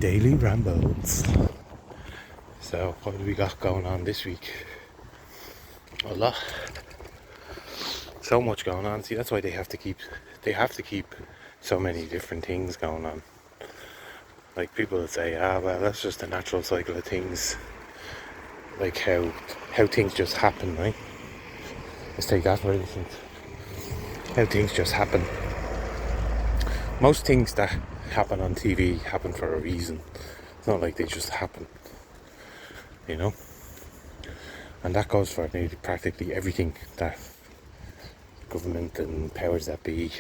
daily rambles. So what have we got going on this week? A lot. So much going on. See, that's why they have to keep so many different things going on. Like people would say, well, that's just the natural cycle of things. Like how things just happen, right? Let's take that for instance. How things just happen. Most things that happen on TV happen for a reason. It's not like they just happen, you know? And that goes for nearly practically everything that government and powers that be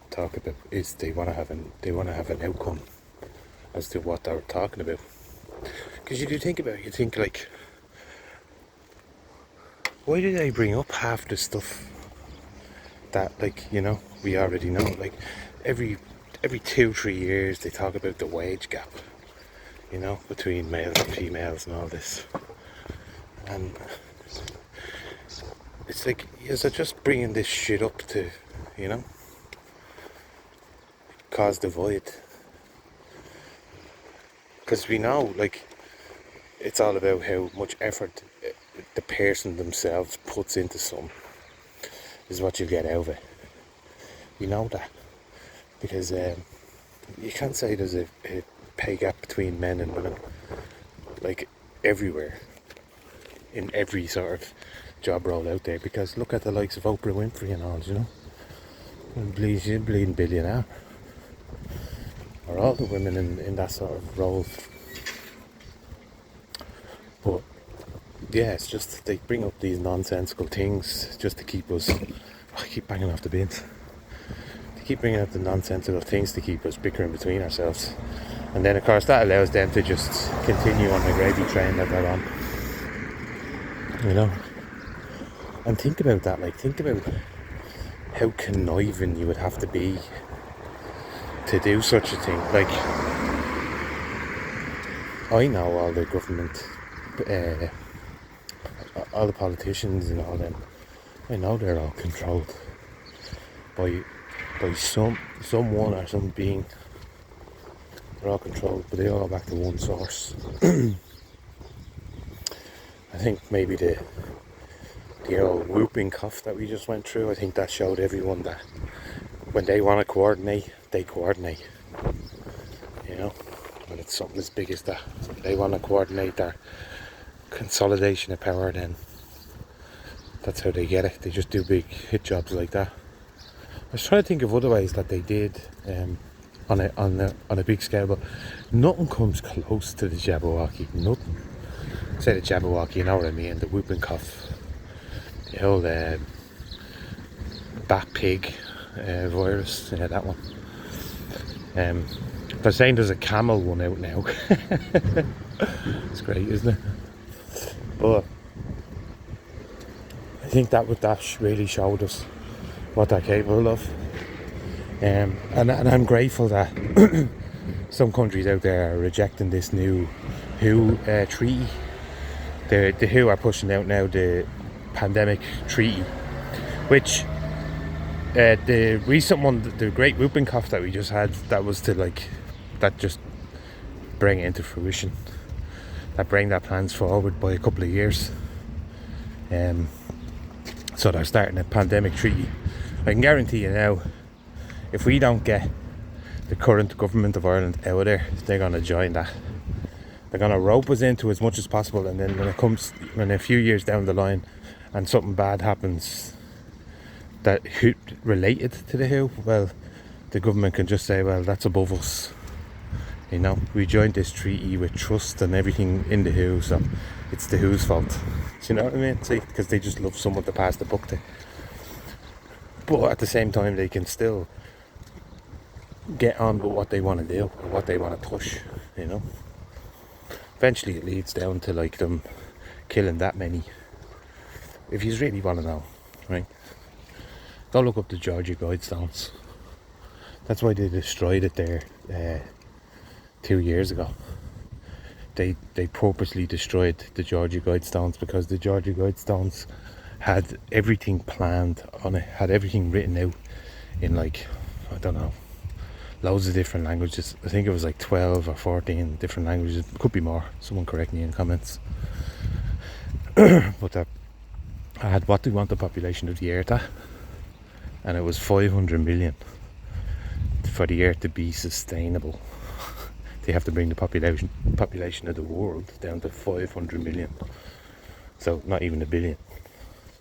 talk about. Is they want to have an outcome as to what they're talking about. Because you do think about it, you think like, why do they bring up half the stuff that, like, you know, we already know? Like every 2-3 years they talk about the wage gap, you know, between males and females and all this. And it's like, is it just bringing this shit up to, you know, cause divide? Because we know, like, it's all about how much effort the person themselves puts into something is what you get out of it. You know that. Because you can't say there's a pay gap between men and women, like, everywhere, in every sort of job role out there. Because look at the likes of Oprah Winfrey and all, you know, and bleeding billionaire, or all the women in that sort of role. But yeah, it's just they bring up these nonsensical things just to keep us. I keep banging off the bins. They keep bringing up the nonsensical things to keep us bickering between ourselves, and then of course that allows them to just continue on the gravy train that they're on. You know, and think about that. Like, think about how conniving you would have to be to do such a thing. Like, I know all the government, all the politicians and all them. I know they're all controlled by someone or some being. They're all controlled, but they all go back to one source. I think maybe the old whooping cough that we just went through, I think that showed everyone that when they want to coordinate, they coordinate. You know, when it's something as big as that, they want to coordinate their consolidation of power, then that's how they get it. They just do big hit jobs like that. I was trying to think of other ways that they did on a big scale, but nothing comes close to the Jabberwocky. Nothing. Say the Jabberwocky, you know what I mean? The whooping cough, the whole bat pig virus, that one. They're saying there's a camel one out now. It's great, isn't it? But I think that really showed us what they're capable of. And I'm grateful that some countries out there are rejecting this new WHO treaty. The WHO are pushing out now the pandemic treaty, which the recent one, the great whooping cough that we just had, that was to just bring it into fruition, that bring their plans forward by a couple of years. So they're starting a pandemic treaty. I can guarantee you now, if we don't get the current government of Ireland out of there, they're going to join that. They're going to rope us into as much as possible, and then when a few years down the line and something bad happens that related to the WHO, well, the government can just say, well, that's above us. You know, we joined this treaty with trust and everything in the WHO, so it's the WHO's fault. Do you know what I mean? See, because they just love someone to pass the buck to. But at the same time, they can still get on with what they want to do or what they want to push, you know. Eventually it leads down to like them killing that many. If you really want to know, right? Go look up the Georgia Guidestones. That's why they destroyed it there 2 years ago. They purposely destroyed the Georgia Guidestones because the Georgia Guidestones had everything planned on it, had everything written out in, like, I don't know, loads of different languages. I think it was like 12 or 14 different languages. Could be more. Someone correct me in comments. But I had what do you want the population of the earth at? And it was 500 million. For the earth to be sustainable, they have to bring the population of the world down to 500 million. So not even a billion.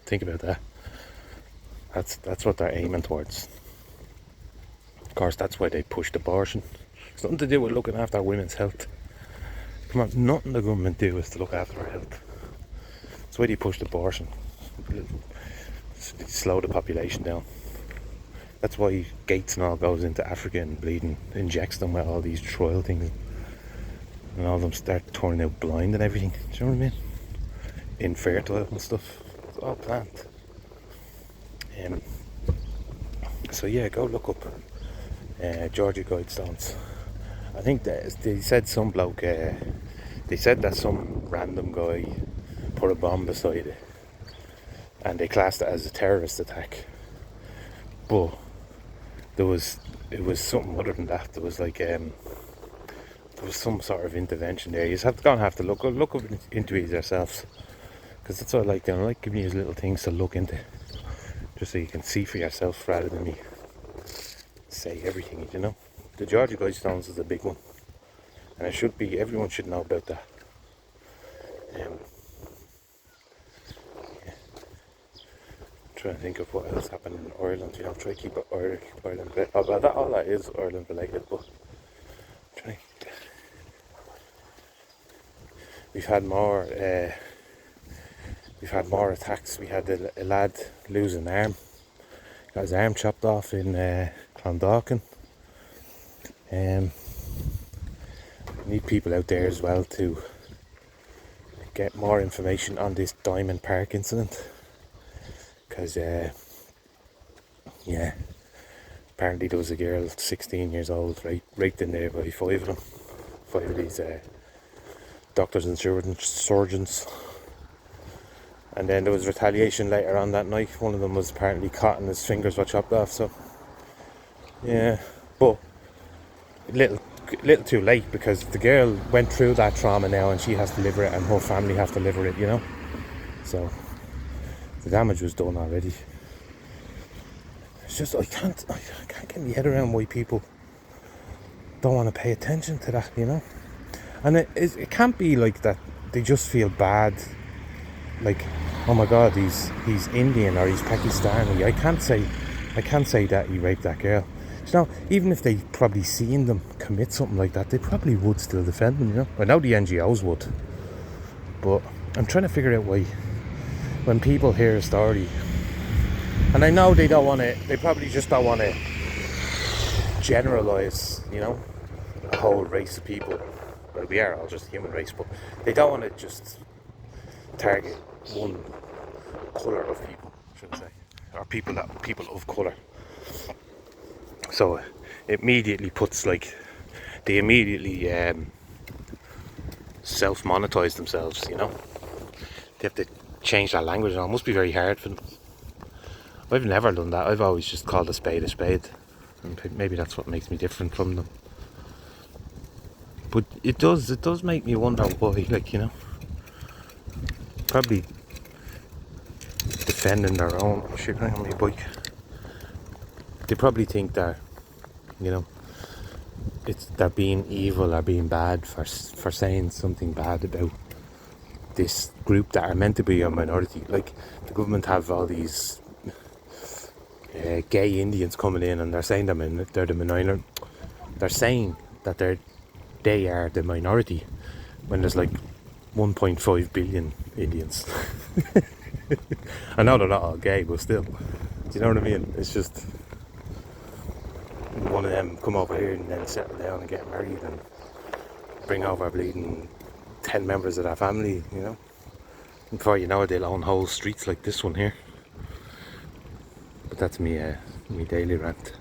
Think about that. That's what they're aiming towards. Of course, that's why they pushed abortion. It's nothing to do with looking after women's health. Come on, nothing the government do is to look after our health. That's why they pushed abortion. Slow the population down. That's why Gates and all goes into Africa and bleeding injects them with all these trial things, and all of them start turning out blind and everything. Do you know what I mean? Infertile and stuff. It's all planned. So yeah, go look up Georgia Guidestones. I think that they said some bloke. They said that some random guy put a bomb beside it, and they classed it as a terrorist attack. But it was something other than that. There was like there was some sort of intervention there. You just have to look up into it yourselves, because that's what I like doing. I like giving you little things to look into, just so you can see for yourself rather than me say everything. You know, the Georgia Guidestones is a big one, and it should be. Everyone should know about that. Trying to think of what else happened in Ireland. You know, try to keep it Ireland. Well, that all that is Ireland related, but try. We've had more attacks. We had a lad lose an arm. Got his arm chopped off in Clondalkin. Need people out there as well to get more information on this Diamond Park incident. Because, apparently there was a girl, 16 years old, raped in there by 5 of these doctors and surgeons. And then there was retaliation later on that night. One of them was apparently caught and his fingers were chopped off. So, yeah, but little too late, because the girl went through that trauma now and she has to live with it, and her family have to live with it, you know. So the damage was done already. It's just I can't get my head around why people don't want to pay attention to that, you know. And it can't be like that. They just feel bad, like, oh my God, he's Indian or he's Pakistani. I can't say that he raped that girl. You know, even if they probably seen them commit something like that, they probably would still defend them, you know. I know the NGOs would, but I'm trying to figure out why, when people hear a story, and I know they probably just don't want to generalise, you know, a whole race of people. Well, we are all just a human race, but they don't want to just target one colour of people, should I say, or people of colour. So it immediately puts, like, they immediately self-monetize themselves, you know. They have to change that language, and it must be very hard for them. I've never done that. I've always just called a spade, and maybe that's what makes me different from them. But it does make me wonder why, like, you know, probably defending their own shit on my bike. They probably think that, you know, they're being evil or being bad for saying something bad about this group that are meant to be a minority. Like, the government have all these gay Indians coming in, and they're saying they're the minority. They're saying that they are the minority when there's like 1.5 billion Indians. I know they're not all gay, but still, do you know what I mean? It's just one of them come over here and then settle down and get married and bring over bleeding 10 members of their family, you know. And before you know it, they'll own whole streets like this one here. But that's me daily rant.